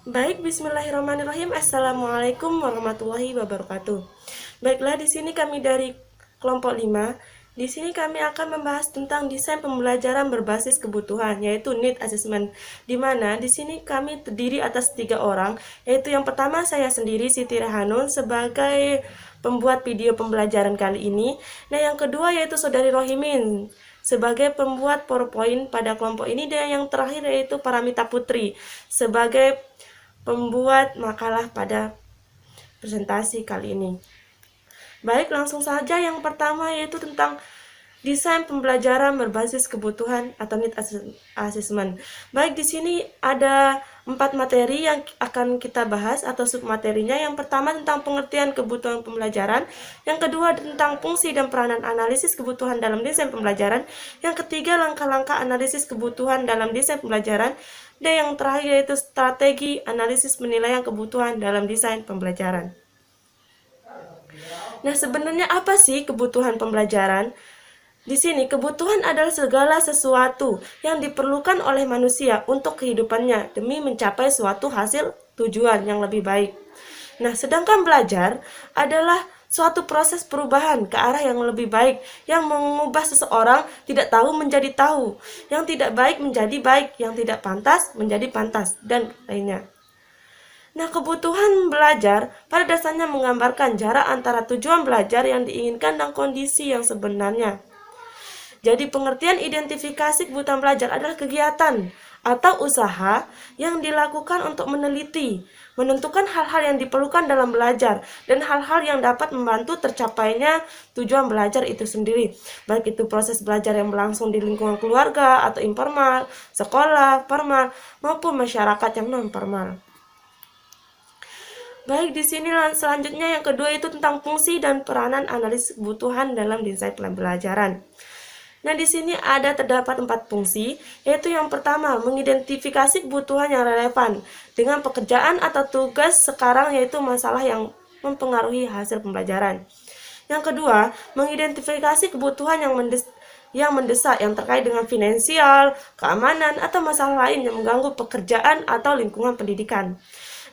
Baik, bismillahirrahmanirrahim. Assalamualaikum warahmatullahi wabarakatuh. Baiklah, di sini kami dari kelompok 5. Di sini kami akan membahas tentang desain pembelajaran berbasis kebutuhan, yaitu need assessment. Di mana di sini kami terdiri atas 3 orang, yaitu yang pertama saya sendiri Siti Rehanun sebagai pembuat video pembelajaran kali ini. Nah, yang kedua yaitu Saudari Rohimin sebagai pembuat PowerPoint pada kelompok ini, dan yang terakhir yaitu Paramita Putri sebagai pembuat makalah pada presentasi kali ini. Baik, langsung saja yang pertama yaitu tentang desain pembelajaran berbasis kebutuhan atau need assessment. Baik, di sini ada 4 materi yang akan kita bahas atau submaterinya. Yang pertama tentang pengertian kebutuhan pembelajaran, yang kedua tentang fungsi dan peranan analisis kebutuhan dalam desain pembelajaran, yang ketiga langkah-langkah analisis kebutuhan dalam desain pembelajaran, dan yang terakhir yaitu strategi analisis penilaian kebutuhan dalam desain pembelajaran. Nah, sebenarnya apa sih kebutuhan pembelajaran? Di sini, kebutuhan adalah segala sesuatu yang diperlukan oleh manusia untuk kehidupannya demi mencapai suatu hasil tujuan yang lebih baik. Nah, sedangkan belajar adalah suatu proses perubahan ke arah yang lebih baik, yang mengubah seseorang tidak tahu menjadi tahu, yang tidak baik menjadi baik, yang tidak pantas menjadi pantas, dan lainnya. Nah, kebutuhan belajar pada dasarnya menggambarkan jarak antara tujuan belajar yang diinginkan dan kondisi yang sebenarnya. Jadi, pengertian identifikasi kebutuhan belajar adalah kegiatan atau usaha yang dilakukan untuk meneliti, menentukan hal-hal yang diperlukan dalam belajar, dan hal-hal yang dapat membantu tercapainya tujuan belajar itu sendiri. Baik itu proses belajar yang berlangsung di lingkungan keluarga atau informal, sekolah, formal, maupun masyarakat yang non-formal. Baik, di sini selanjutnya yang kedua itu tentang fungsi dan peranan analisis kebutuhan dalam desain pembelajaran. Nah, di sini terdapat 4 fungsi, yaitu yang pertama, mengidentifikasi kebutuhan yang relevan dengan pekerjaan atau tugas sekarang, yaitu masalah yang mempengaruhi hasil pembelajaran. Yang kedua, mengidentifikasi kebutuhan yang mendesak yang terkait dengan finansial, keamanan, atau masalah lain yang mengganggu pekerjaan atau lingkungan pendidikan.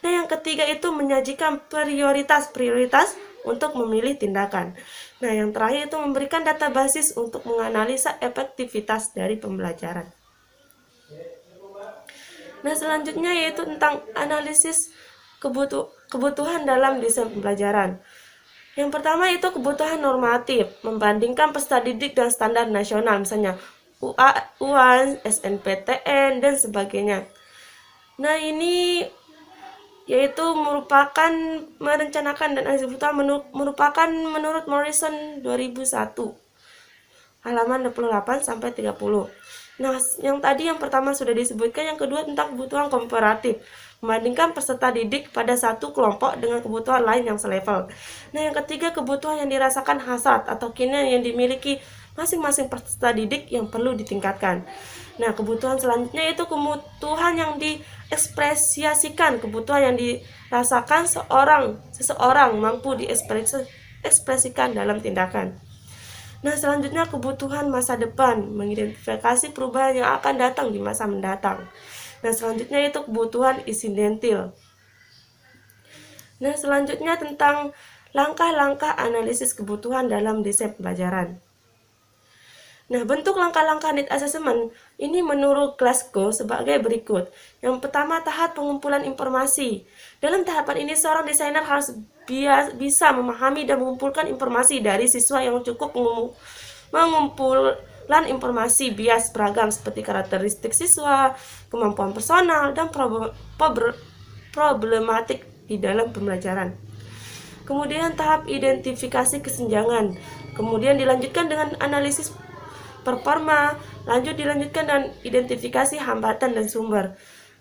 Nah, yang ketiga itu menyajikan prioritas-prioritas untuk memilih tindakan. Nah, yang terakhir itu memberikan data basis untuk menganalisa efektivitas dari pembelajaran. Nah, selanjutnya yaitu tentang analisis kebutuhan dalam desain pembelajaran. Yang pertama itu kebutuhan normatif, membandingkan peserta didik dan standar nasional, misalnya UAN, SNPTN, dan sebagainya. Nah, ini yaitu merupakan merencanakan dan eksekusi merupakan menurut Morrison 2001 halaman 28 sampai 30. Nah, yang tadi yang pertama sudah disebutkan, yang kedua tentang kebutuhan komparatif, membandingkan peserta didik pada satu kelompok dengan kebutuhan lain yang selevel. Nah, yang ketiga kebutuhan yang dirasakan hasrat atau keinginan yang dimiliki masing-masing peserta didik yang perlu ditingkatkan. Nah, kebutuhan selanjutnya itu kebutuhan yang diekspresiasikan, kebutuhan yang dirasakan seseorang mampu diekspresikan dalam tindakan. Nah, selanjutnya kebutuhan masa depan, mengidentifikasi perubahan yang akan datang di masa mendatang. Nah, selanjutnya itu kebutuhan insidentil. Nah, selanjutnya tentang langkah-langkah analisis kebutuhan dalam desain pembelajaran. Nah, bentuk langkah-langkah need assessment ini menurut Glasgow sebagai berikut. Yang pertama, tahap pengumpulan informasi. Dalam tahapan ini, seorang desainer harus bisa memahami dan mengumpulkan informasi dari siswa yang cukup mengumpulan informasi bias beragam seperti karakteristik siswa, kemampuan personal, dan problematik di dalam pembelajaran. Kemudian tahap identifikasi kesenjangan. Kemudian dilanjutkan dengan analisis performa, lanjut dilanjutkan dengan identifikasi hambatan dan sumber.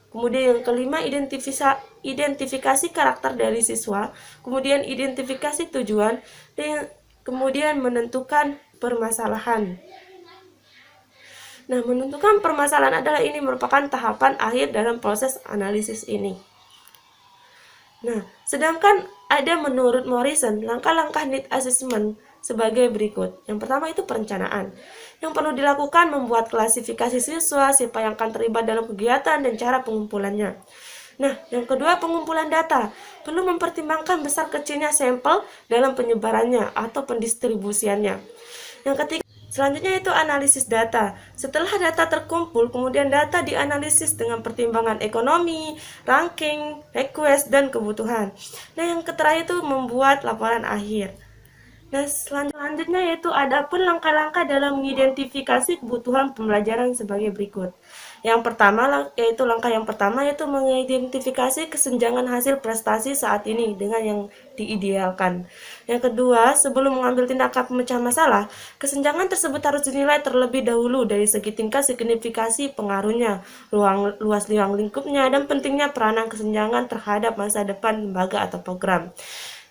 Kemudian yang kelima, identifikasi karakter dari siswa, kemudian identifikasi tujuan, dan kemudian menentukan permasalahan. Nah, menentukan permasalahan adalah ini merupakan tahapan akhir dalam proses analisis ini. Nah, sedangkan ada menurut Morrison, langkah-langkah need assessment sebagai berikut. Yang pertama itu perencanaan. Yang perlu dilakukan membuat klasifikasi siswa, siapa yang akan terlibat dalam kegiatan, dan cara pengumpulannya. Nah, yang kedua, pengumpulan data. Perlu mempertimbangkan besar kecilnya sampel dalam penyebarannya atau pendistribusiannya. Yang ketiga, selanjutnya itu analisis data. Setelah data terkumpul, kemudian data dianalisis dengan pertimbangan ekonomi, ranking, request, dan kebutuhan. Nah, yang terakhir itu membuat laporan akhir. Nah, selanjutnya yaitu ada pun langkah-langkah dalam mengidentifikasi kebutuhan pembelajaran sebagai berikut. Yang pertama yaitu langkah yang pertama yaitu mengidentifikasi kesenjangan hasil prestasi saat ini dengan yang diidealkan. Yang kedua, sebelum mengambil tindakan pemecah masalah, kesenjangan tersebut harus dinilai terlebih dahulu dari segi tingkat signifikasi pengaruhnya, luas ruang lingkupnya, dan pentingnya peranan kesenjangan terhadap masa depan lembaga atau program.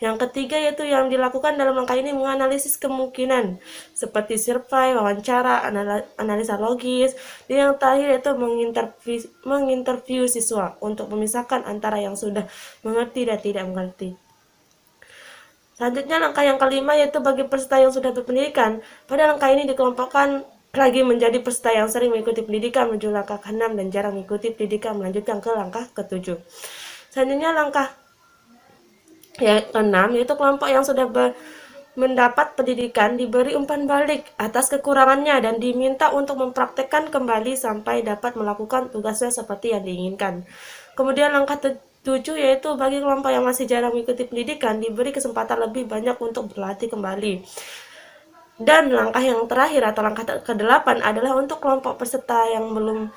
Yang ketiga yaitu yang dilakukan dalam langkah ini menganalisis kemungkinan seperti survei, wawancara, analisa logis, dan yang terakhir yaitu menginterview siswa untuk memisahkan antara yang sudah mengerti dan tidak mengerti. Selanjutnya langkah yang kelima yaitu bagi peserta yang sudah berpendidikan. Pada langkah ini dikelompokkan lagi menjadi peserta yang sering mengikuti pendidikan menuju langkah ke-6 dan jarang mengikuti pendidikan melanjutkan ke langkah ke-7. Selanjutnya langkah yang keenam yaitu kelompok yang sudah mendapat pendidikan diberi umpan balik atas kekurangannya dan diminta untuk mempraktekkan kembali sampai dapat melakukan tugasnya seperti yang diinginkan. Kemudian langkah 7 yaitu bagi kelompok yang masih jarang mengikuti pendidikan diberi kesempatan lebih banyak untuk berlatih kembali. Dan langkah yang terakhir atau langkah ke-8 adalah untuk kelompok peserta yang belum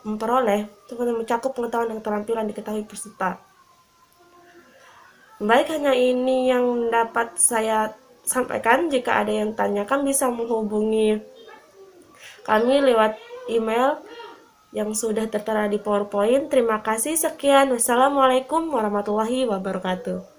memperoleh mencakup pengetahuan dan keterampilan diketahui peserta. Baik, hanya ini yang dapat saya sampaikan. Jika ada yang tanyakan bisa menghubungi kami lewat email yang sudah tertera di PowerPoint. Terima kasih, sekian. Wassalamualaikum warahmatullahi wabarakatuh.